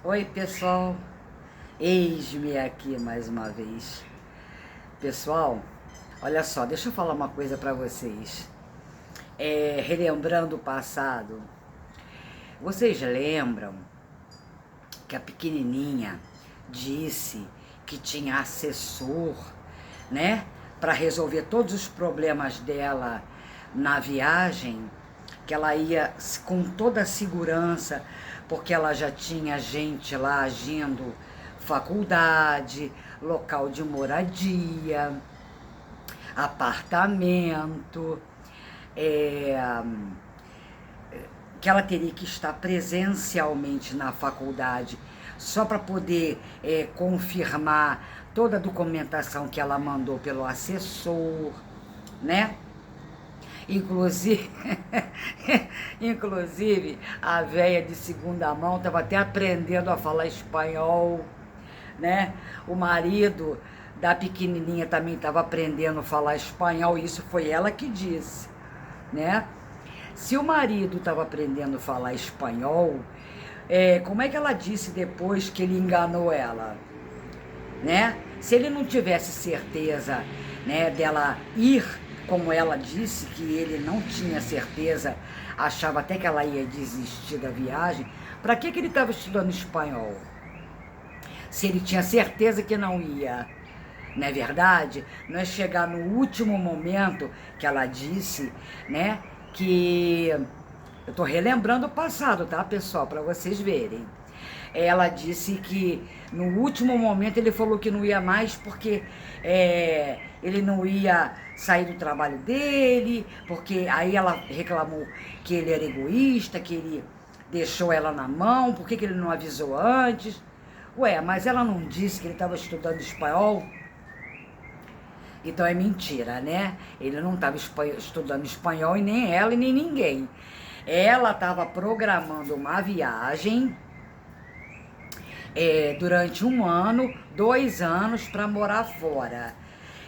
Oi, pessoal. Eis-me aqui mais uma vez. Pessoal, olha só, deixa eu falar uma coisa para vocês. Relembrando o passado, vocês lembram que a pequenininha disse que tinha assessor, né, para resolver todos os problemas dela na viagem, que ela ia com toda a segurança, porque ela já tinha gente lá agindo, faculdade, local de moradia, apartamento, é, que ela teria que estar presencialmente na faculdade só para poder confirmar toda a documentação que ela mandou pelo assessor, né? Inclusive, inclusive a véia de segunda mão estava até aprendendo a falar espanhol, né? O marido da pequenininha também estava aprendendo a falar espanhol, isso foi ela que disse, né? Se o marido estava aprendendo a falar espanhol, como é que ela disse depois que ele enganou ela, né? Se ele não tivesse certeza, né, dela ir, como ela disse que ele não tinha certeza, achava até que ela ia desistir da viagem, para que ele estava estudando espanhol? Se ele tinha certeza que não ia, não é verdade? Não é chegar no último momento que ela disse, né, que... Eu estou relembrando o passado, tá, pessoal, para vocês verem. Ela disse que no último momento ele falou que não ia mais porque ele não ia sair do trabalho dele, porque aí ela reclamou que ele era egoísta, que ele deixou ela na mão, por que ele não avisou antes? Ué, mas ela não disse que ele estava estudando espanhol? Então é mentira, né? Ele não estava estudando espanhol e nem ela e nem ninguém. Ela estava programando uma viagem durante 1 ano, 2 anos para morar fora.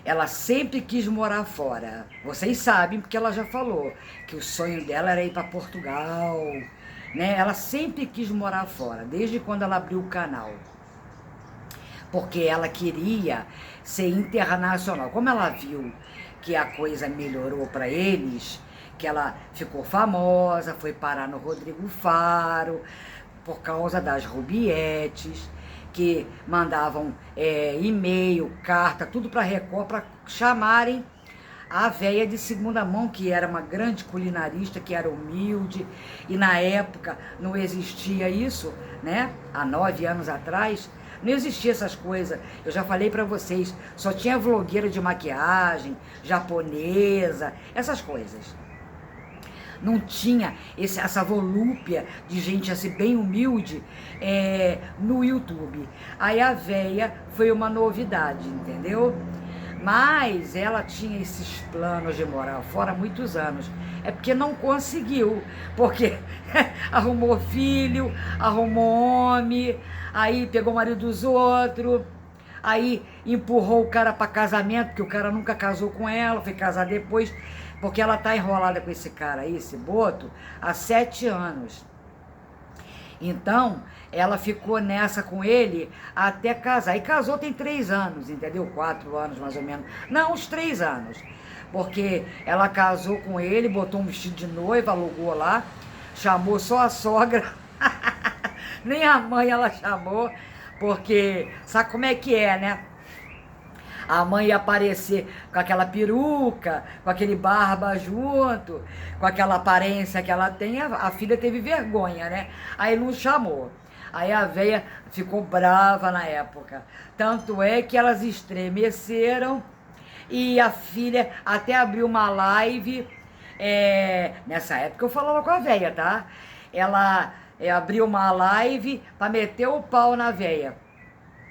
Ela sempre quis morar fora. Vocês sabem, porque ela já falou que o sonho dela era ir para Portugal, né? Ela sempre quis morar fora, desde quando ela abriu o canal. Porque ela queria ser internacional. Como ela viu que a coisa melhorou para eles, que ela ficou famosa, foi parar no Rodrigo Faro, por causa das Rubietes, que mandavam e-mail, carta, tudo para Record, para chamarem a véia de segunda mão, que era uma grande culinarista, que era humilde, e na época não existia isso, né? Há 9 anos atrás, não existia essas coisas. Eu já falei para vocês, só tinha vlogueira de maquiagem, japonesa, essas coisas. Não tinha essa volúpia de gente assim bem humilde no YouTube. Aí a véia foi uma novidade, entendeu? Mas ela tinha esses planos de morar fora há muitos anos. É porque não conseguiu, porque arrumou filho, arrumou homem, aí pegou o marido dos outros, aí empurrou o cara para casamento, porque o cara nunca casou com ela, foi casar depois, porque ela tá enrolada com esse cara aí, esse Boto, há 7 anos. Então, ela ficou nessa com ele até casar. E casou tem 3 anos, entendeu? 4 anos mais ou menos. Não, uns 3 anos. Porque ela casou com ele, botou um vestido de noiva, alugou lá, chamou só a sogra, nem a mãe ela chamou, porque sabe como é que é, né? A mãe ia aparecer com aquela peruca, com aquele barba junto, com aquela aparência que ela tem, a filha teve vergonha, né? Aí não chamou. Aí a véia ficou brava na época. Tanto é que elas estremeceram e a filha até abriu uma live. Nessa época eu falava com a véia, tá? Ela abriu uma live para meter o pau na véia.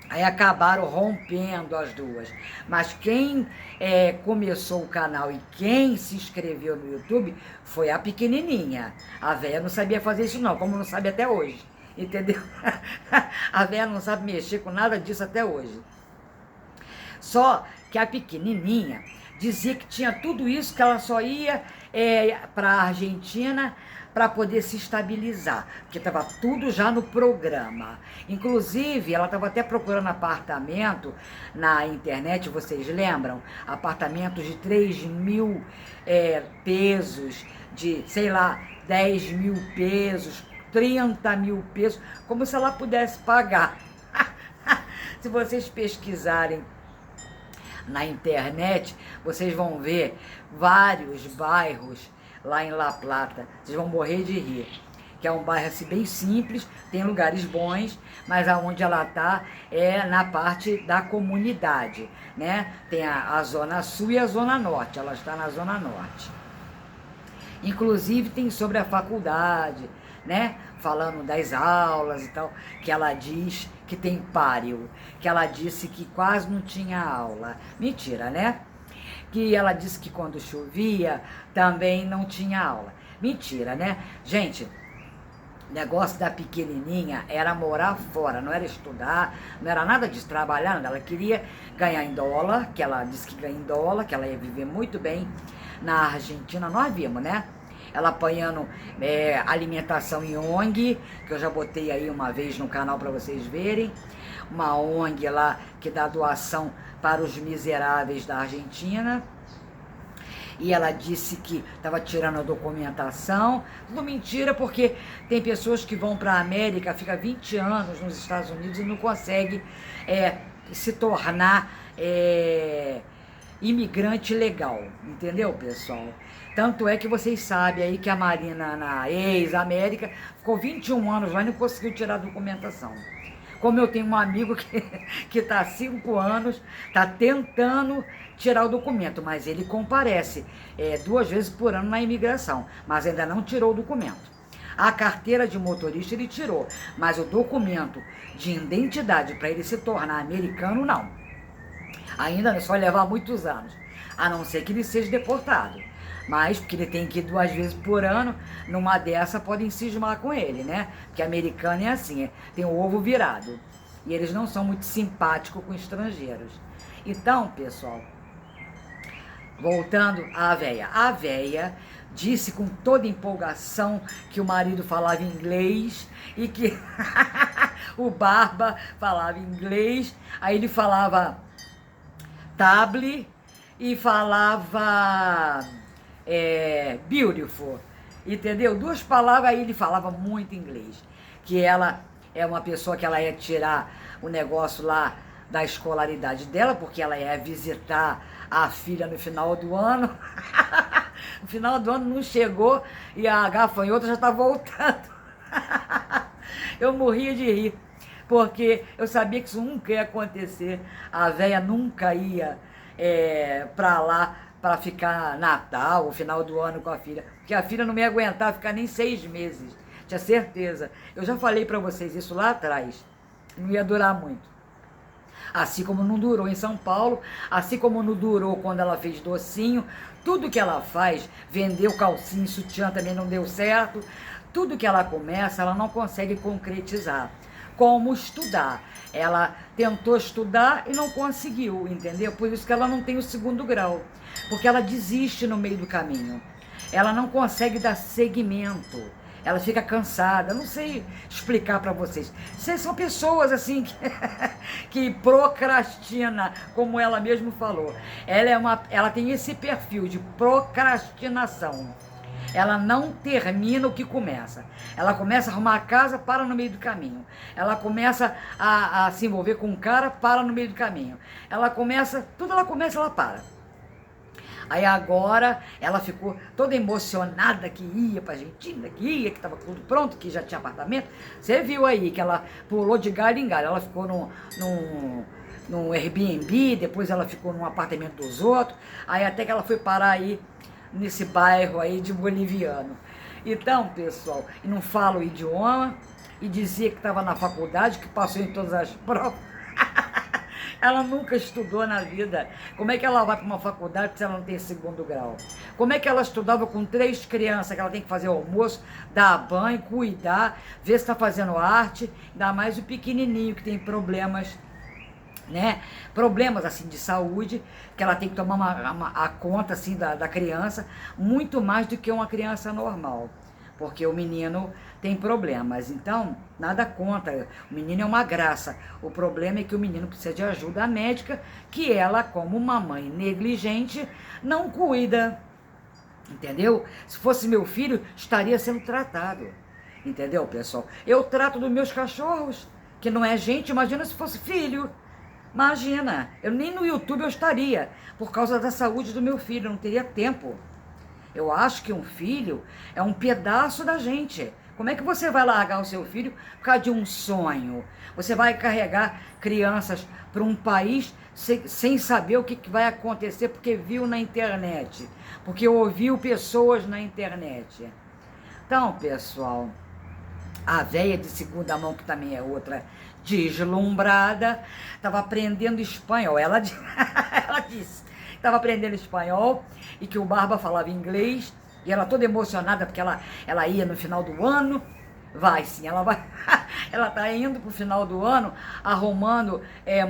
Aí acabaram rompendo as duas. Mas quem começou o canal e quem se inscreveu no YouTube foi a pequenininha. A véia não sabia fazer isso não, como não sabe até hoje. Entendeu? A véia não sabe mexer com nada disso até hoje. Só que a pequenininha dizia que tinha tudo isso, que ela só ia para a Argentina para poder se estabilizar, porque estava tudo já no programa. Inclusive, ela estava até procurando apartamento na internet, vocês lembram? Apartamentos de 3.000 pesos, de, sei lá, 10.000 pesos, 30.000 pesos, como se ela pudesse pagar. Se vocês pesquisarem na internet, vocês vão ver vários bairros lá em La Plata. Vocês vão morrer de rir. Que é um bairro assim, bem simples, tem lugares bons, mas aonde ela está é na parte da comunidade, né? Tem a Zona Sul e a Zona Norte, ela está na Zona Norte. Inclusive tem sobre a faculdade, né? Falando das aulas e tal, que ela diz que tem páreo, que ela disse que quase não tinha aula. Mentira, né? Que ela disse que quando chovia também não tinha aula. Mentira, né? Gente, o negócio da pequenininha era morar fora, não era estudar, não era nada de trabalhar, nada. Ela queria ganhar em dólar, que ela disse que ganha em dólar, que ela ia viver muito bem na Argentina. Nós vimos, né? Ela apanhando alimentação em ONG, que eu já botei aí uma vez no canal para vocês verem. Uma ONG lá que dá doação para os miseráveis da Argentina. E ela disse que estava tirando a documentação. Tudo mentira, porque tem pessoas que vão para a América, fica 20 anos nos Estados Unidos e não consegue se tornar imigrante legal. Entendeu, pessoal? Tanto é que vocês sabem aí que a Marina, na ex-América, ficou 21 anos lá e não conseguiu tirar a documentação. Como eu tenho um amigo que está há 5 anos, está tentando tirar o documento, mas ele comparece 2 vezes por ano na imigração, mas ainda não tirou o documento. A carteira de motorista ele tirou, mas o documento de identidade para ele se tornar americano, não. Ainda isso vai levar muitos anos, a não ser que ele seja deportado. Mas, porque ele tem que ir 2 vezes por ano, numa dessa podem cismar com ele, né? Porque americano é assim, tem o ovo virado. E eles não são muito simpáticos com estrangeiros. Então, pessoal, voltando à véia. A véia disse com toda empolgação que o marido falava inglês e que o Barba falava inglês. Aí ele falava table e falava beautiful, entendeu? 2 palavras, aí ele falava muito inglês, que ela é uma pessoa que ela ia tirar o negócio lá da escolaridade dela, porque ela ia visitar a filha no final do ano. No final do ano não chegou e a gafanhota já tá voltando. Eu morria de rir, porque eu sabia que isso nunca ia acontecer. A véia nunca ia pra lá para ficar Natal, o final do ano com a filha. Porque a filha não me ia aguentar ficar nem 6 meses. Tinha certeza. Eu já falei para vocês isso lá atrás. Não ia durar muito. Assim como não durou em São Paulo, assim como não durou quando ela fez docinho. Tudo que ela faz, vendeu calcinha e sutiã também não deu certo. Tudo que ela começa, ela não consegue concretizar. Como estudar. Ela tentou estudar e não conseguiu, entendeu? Por isso que ela não tem o 2º grau. Porque ela desiste no meio do caminho. Ela não consegue dar seguimento. Ela fica cansada. Não sei explicar para vocês. Vocês são pessoas assim que procrastina, como ela mesma falou. Ela tem esse perfil de procrastinação. Ela não termina o que começa. Ela começa a arrumar a casa, para no meio do caminho. Ela começa a se envolver com um cara, para no meio do caminho. Tudo ela começa, ela para. Aí agora ela ficou toda emocionada que ia pra Argentina, que estava tudo pronto, que já tinha apartamento. Você viu aí que ela pulou de galho em galho. Ela ficou num Airbnb, depois ela ficou num apartamento dos outros. Aí até que ela foi parar aí nesse bairro aí de boliviano. Então, pessoal, e não fala o idioma, e dizia que estava na faculdade, que passou em todas as provas. Ela nunca estudou na vida. Como é que ela vai para uma faculdade se ela não tem 2º grau? Como é que ela estudava com 3 crianças, que ela tem que fazer o almoço, dar banho, cuidar, ver se está fazendo arte, ainda mais o pequenininho que tem problemas, né? Problemas assim de saúde, que ela tem que tomar a conta assim da criança, muito mais do que uma criança normal. porque o menino tem problemas. Então, nada contra, o menino é uma graça. O problema é que o menino precisa de ajuda médica, que ela, como uma mãe negligente, não cuida. Entendeu? Se fosse meu filho, estaria sendo tratado. Entendeu, pessoal? Eu trato dos meus cachorros, que não é gente, imagina se fosse filho. Imagina, eu nem no YouTube eu estaria, por causa da saúde do meu filho, eu não teria tempo. Eu acho que um filho é um pedaço da gente. Como é que você vai largar o seu filho por causa de um sonho? Você vai carregar crianças para um país sem saber o que vai acontecer, porque viu na internet, porque ouviu pessoas na internet. Então, pessoal, a véia de segunda mão, que também é outra deslumbrada, estava aprendendo espanhol. Ela disse, estava aprendendo espanhol e que o Barba falava inglês, e ela toda emocionada porque ela ia no final do ano. Vai sim, ela vai. Ela tá indo pro final do ano arrumando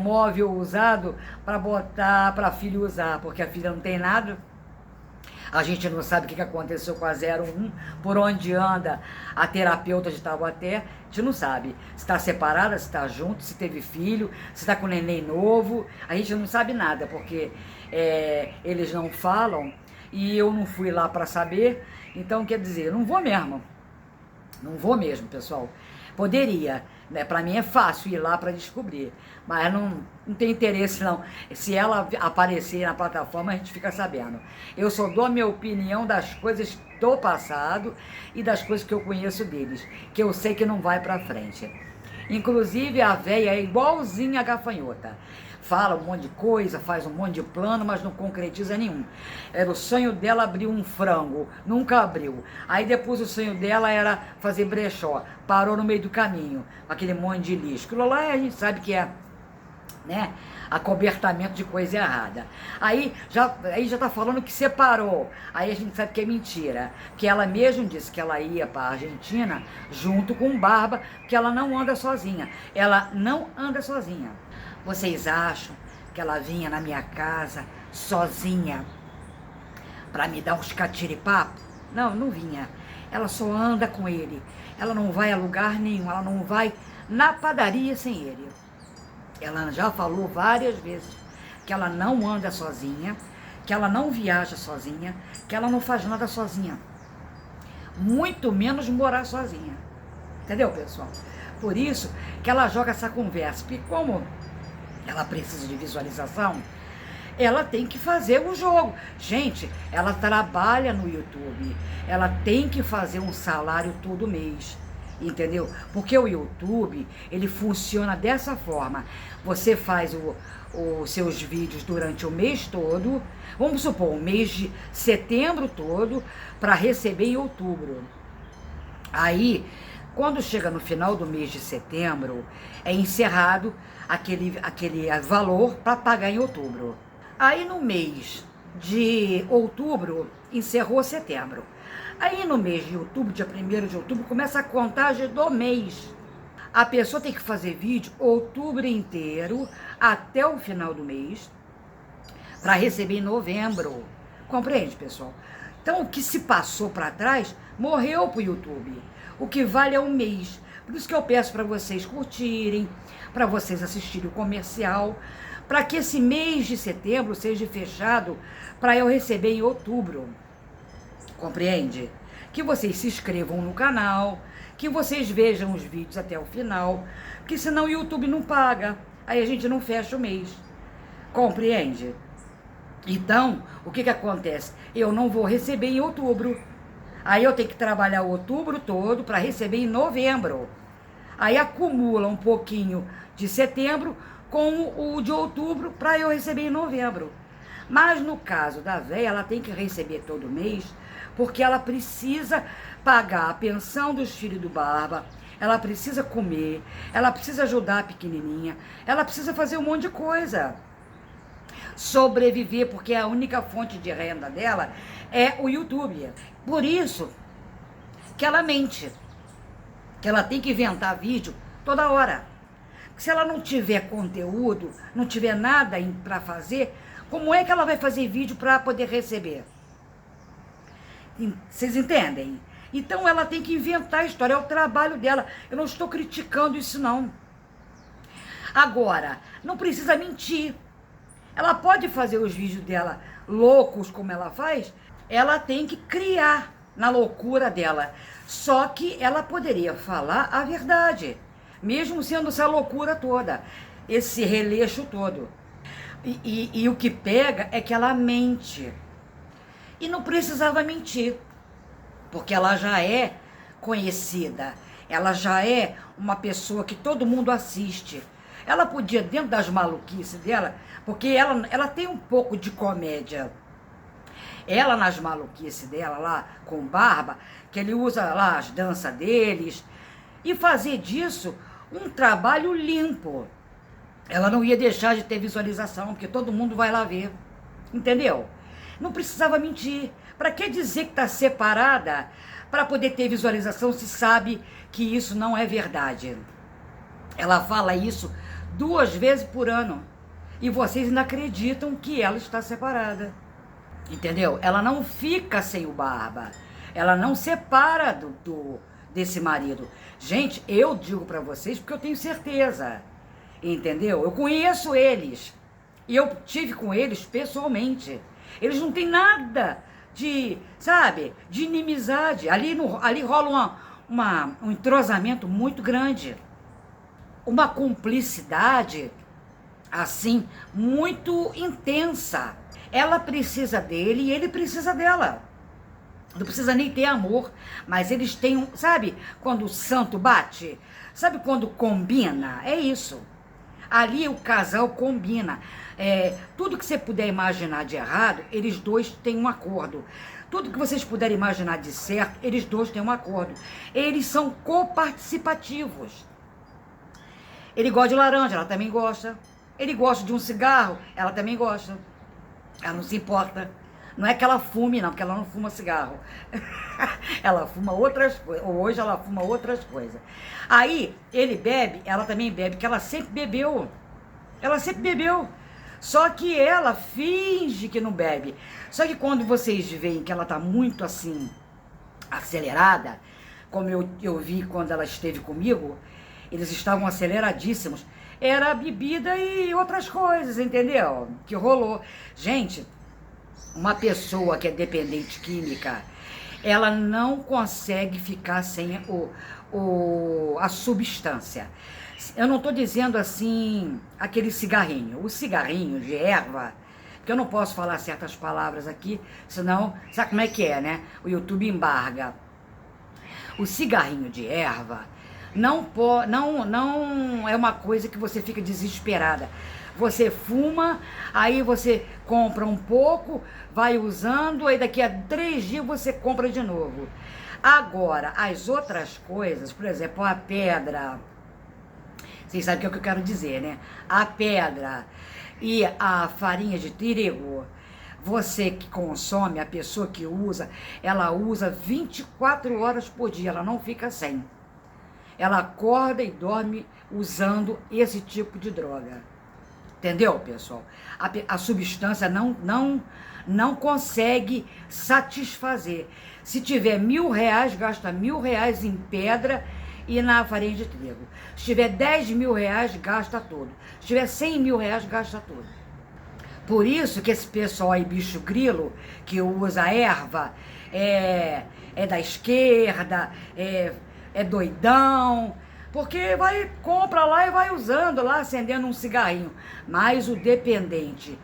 móvel usado para botar para a filha usar, porque a filha não tem nada. A gente não sabe o que aconteceu com a 01, por onde anda a terapeuta de Taubaté, a gente não sabe. Se está separada, se está junto, se teve filho, se está com neném novo, a gente não sabe nada, porque eles não falam e eu não fui lá para saber, então quer dizer, eu não vou mesmo. Não vou mesmo, pessoal. Poderia, né? Para mim é fácil ir lá para descobrir, mas não tem interesse não. Se ela aparecer na plataforma, a gente fica sabendo. Eu só dou a minha opinião das coisas do passado e das coisas que eu conheço deles, que eu sei que não vai para frente. Inclusive a véia é igualzinha a gafanhota. Fala um monte de coisa, faz um monte de plano, mas não concretiza nenhum. Era o sonho dela abrir um frango, nunca abriu. Aí depois o sonho dela era fazer brechó, parou no meio do caminho, aquele monte de lixo. Aquilo lá a gente sabe que é, né, acobertamento de coisa errada. Aí já tá falando que separou. Aí a gente sabe que é mentira. Que ela mesmo disse que ela ia para a Argentina junto com o Barba, que ela não anda sozinha. Ela não anda sozinha. Vocês acham que ela vinha na minha casa sozinha para me dar uns catiripapos? Não, não vinha. Ela só anda com ele. Ela não vai a lugar nenhum. Ela não vai na padaria sem ele. Ela já falou várias vezes que ela não anda sozinha, que ela não viaja sozinha, que ela não faz nada sozinha. Muito menos morar sozinha. Entendeu, pessoal? Por isso que ela joga essa conversa. Porque como ela precisa de visualização, ela tem que fazer o jogo. Gente, ela trabalha no YouTube. Ela tem que fazer um salário todo mês. Entendeu? Porque o YouTube, ele funciona dessa forma. Você faz os seus vídeos durante o mês todo, vamos supor, o mês de setembro todo, para receber em outubro. Aí, quando chega no final do mês de setembro, é encerrado aquele valor para pagar em outubro. Aí no mês de outubro, encerrou setembro. Aí no mês de outubro, dia 1º de outubro, começa a contagem do mês. A pessoa tem que fazer vídeo outubro inteiro, até o final do mês, para receber em novembro. Compreende, pessoal? Então, o que se passou para trás, morreu pro YouTube. O que vale é um mês. Por isso que eu peço para vocês curtirem, para vocês assistirem o comercial, para que esse mês de setembro seja fechado para eu receber em outubro. Compreende? Que vocês se inscrevam no canal, que vocês vejam os vídeos até o final, porque senão o YouTube não paga, aí a gente não fecha o mês. Compreende? Então, o que acontece? Eu não vou receber em outubro. Aí eu tenho que trabalhar outubro todo para receber em novembro. Aí acumula um pouquinho de setembro com o de outubro para eu receber em novembro. Mas no caso da véia, ela tem que receber todo mês, porque ela precisa pagar a pensão dos filhos do Barba, ela precisa comer, ela precisa ajudar a pequenininha, ela precisa fazer um monte de coisa. Sobreviver, porque a única fonte de renda dela é o YouTube. Por isso que ela mente, que ela tem que inventar vídeo toda hora. Se ela não tiver conteúdo, não tiver nada para fazer, como é que ela vai fazer vídeo para poder receber? Vocês entendem? Então ela tem que inventar a história, é o trabalho dela. Eu não estou criticando isso, não. Agora, não precisa mentir. Ela pode fazer os vídeos dela loucos como ela faz, ela tem que criar na loucura dela. Só que ela poderia falar a verdade, mesmo sendo essa loucura toda, esse releixo todo. E o que pega é que ela mente. E não precisava mentir, porque ela já é conhecida, ela já é uma pessoa que todo mundo assiste. Ela podia, dentro das maluquices dela, porque ela tem um pouco de comédia. Ela, nas maluquices dela lá, com barba, que ele usa lá as danças deles, e fazer disso um trabalho limpo. Ela não ia deixar de ter visualização, porque todo mundo vai lá ver. Entendeu? Não precisava mentir. Para que dizer que está separada para poder ter visualização se sabe que isso não é verdade? Ela fala isso 2 vezes por ano. E vocês ainda acreditam que ela está separada. Entendeu? Ela não fica sem o barba. Ela não separa desse marido. Gente, eu digo para vocês porque eu tenho certeza. Entendeu? Eu conheço eles. E eu tive com eles pessoalmente. Eles não têm nada de, sabe, de inimizade. Ali rola um entrosamento muito grande. Uma cumplicidade, assim, muito intensa. Ela precisa dele e ele precisa dela. Não precisa nem ter amor, mas eles têm, sabe, quando o santo bate? Sabe quando combina? É isso. Ali o casal combina. Tudo que você puder imaginar de errado, eles dois têm um acordo. Tudo que vocês puderem imaginar de certo, eles dois têm um acordo. Eles são coparticipativos. Ele gosta de laranja, ela também gosta. Ele gosta de um cigarro, ela também gosta. Ela não se importa. Não é que ela fume, não, porque ela não fuma cigarro. Ela fuma outras coisas. Hoje ela fuma outras coisas. Aí, ele bebe, ela também bebe, porque ela sempre bebeu. Ela sempre bebeu. Só que ela finge que não bebe. Só que quando vocês veem que ela tá muito assim, acelerada, como eu vi quando ela esteve comigo, eles estavam aceleradíssimos. Era bebida e outras coisas, entendeu? Que rolou. Gente, uma pessoa que é dependente química, ela não consegue ficar sem a substância. Eu não estou dizendo assim, aquele cigarrinho. O cigarrinho de erva, que eu não posso falar certas palavras aqui, senão, sabe como é que é, né? O YouTube embarga. O cigarrinho de erva não é uma coisa que você fica desesperada. Você fuma, aí você compra um pouco, vai usando, aí daqui a 3 dias você compra de novo. Agora, as outras coisas, por exemplo, a pedra, vocês sabem o que eu quero dizer, né? A pedra e a farinha de trigo, você que consome, a pessoa que usa, ela usa 24 horas por dia, ela não fica sem. Ela acorda e dorme usando esse tipo de droga. Entendeu, pessoal? A substância não consegue satisfazer. Se tiver R$1.000, gasta R$1.000 em pedra e na farinha de trigo. Se tiver R$10.000, gasta tudo. Se tiver R$100.000, gasta tudo. Por isso que esse pessoal aí, bicho grilo, que usa erva, é da esquerda, é doidão, porque compra lá e vai usando lá, acendendo um cigarrinho. Mas o dependente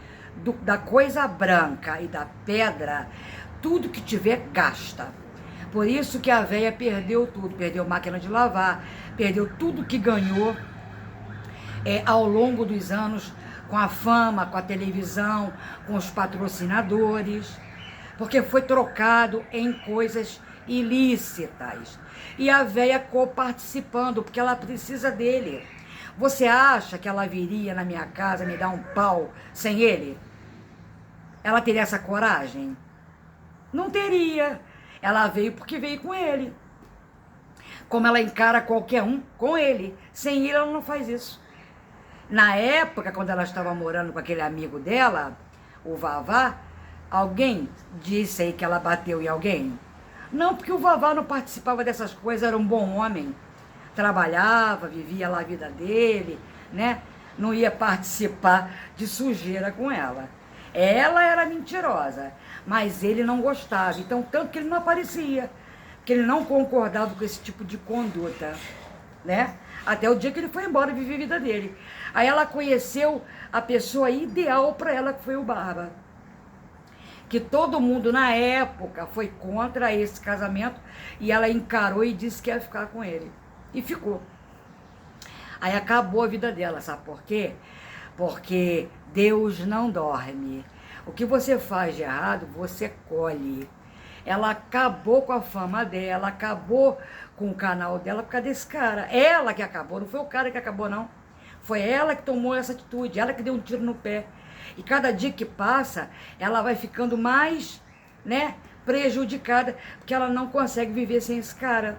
da coisa branca e da pedra, tudo que tiver, gasta. Por isso que a véia perdeu tudo, perdeu máquina de lavar, perdeu tudo que ganhou ao longo dos anos, com a fama, com a televisão, com os patrocinadores, porque foi trocado em coisas ilícitas. E a véia coparticipando, porque ela precisa dele. Você acha que ela viria na minha casa me dar um pau sem ele? Ela teria essa coragem? Não teria. Ela veio porque veio com ele. Como ela encara qualquer um com ele. Sem ele, ela não faz isso. Na época, quando ela estava morando com aquele amigo dela, o Vavá, alguém disse aí que ela bateu em alguém? Não, porque o Vavá não participava dessas coisas, era um bom homem. Trabalhava, vivia lá a vida dele, né? Não ia participar de sujeira com ela. Ela era mentirosa, mas ele não gostava. Então, tanto que ele não aparecia, porque ele não concordava com esse tipo de conduta, né? Até o dia que ele foi embora viver a vida dele. Aí ela conheceu a pessoa ideal para ela, que foi o Barba. Que todo mundo na época foi contra esse casamento e ela encarou e disse que ia ficar com ele. E ficou. Aí acabou a vida dela, sabe por quê? Porque Deus não dorme. O que você faz de errado, você colhe. Ela acabou com a fama dela, acabou com o canal dela por causa desse cara. Ela que acabou, não foi o cara que acabou, não. Foi ela que tomou essa atitude, ela que deu um tiro no pé. E cada dia que passa, ela vai ficando mais, né, prejudicada, porque ela não consegue viver sem esse cara.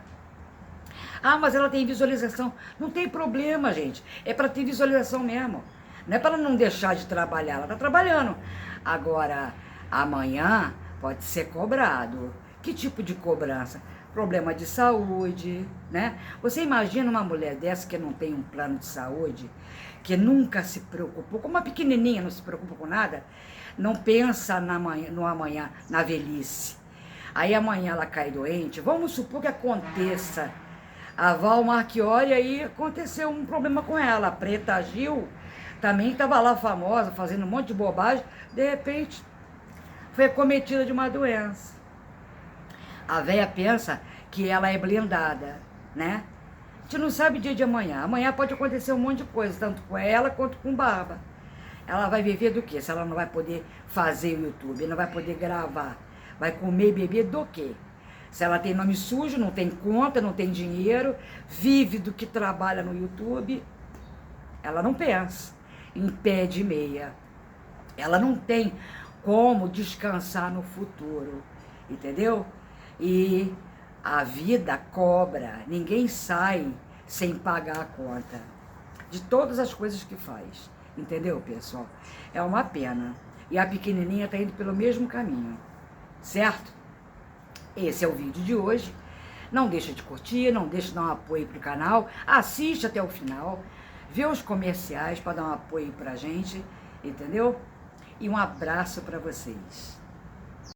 Ah, mas ela tem visualização. Não tem problema, gente. É para ter visualização mesmo. Não é para não deixar de trabalhar. Ela está trabalhando. Agora, amanhã pode ser cobrado. Que tipo de cobrança? Problema de saúde, né? Você imagina uma mulher dessa que não tem um plano de saúde, que nunca se preocupou, como uma pequenininha não se preocupa com nada, não pensa no amanhã, na velhice. Aí amanhã ela cai doente, vamos supor que aconteça. A Val Marchiori, aí aconteceu um problema com ela. A Preta Gil também estava lá famosa, fazendo um monte de bobagem. De repente, foi acometida de uma doença. A véia pensa que ela é blindada, né? A gente não sabe o dia de amanhã. Amanhã pode acontecer um monte de coisa, tanto com ela quanto com o Barba. Ela vai viver do quê? Se ela não vai poder fazer o YouTube, não vai poder gravar, vai comer e beber do quê? Se ela tem nome sujo, não tem conta, não tem dinheiro, vive do que trabalha no YouTube, ela não pensa em pé de meia. Ela não tem como descansar no futuro, entendeu? E a vida cobra, ninguém sai sem pagar a conta de todas as coisas que faz, entendeu, pessoal? É uma pena. E a pequenininha está indo pelo mesmo caminho, certo? Esse é o vídeo de hoje. Não deixa de curtir, não deixa de dar um apoio pro canal, assiste até o final, vê os comerciais para dar um apoio pra gente, entendeu? E um abraço para vocês.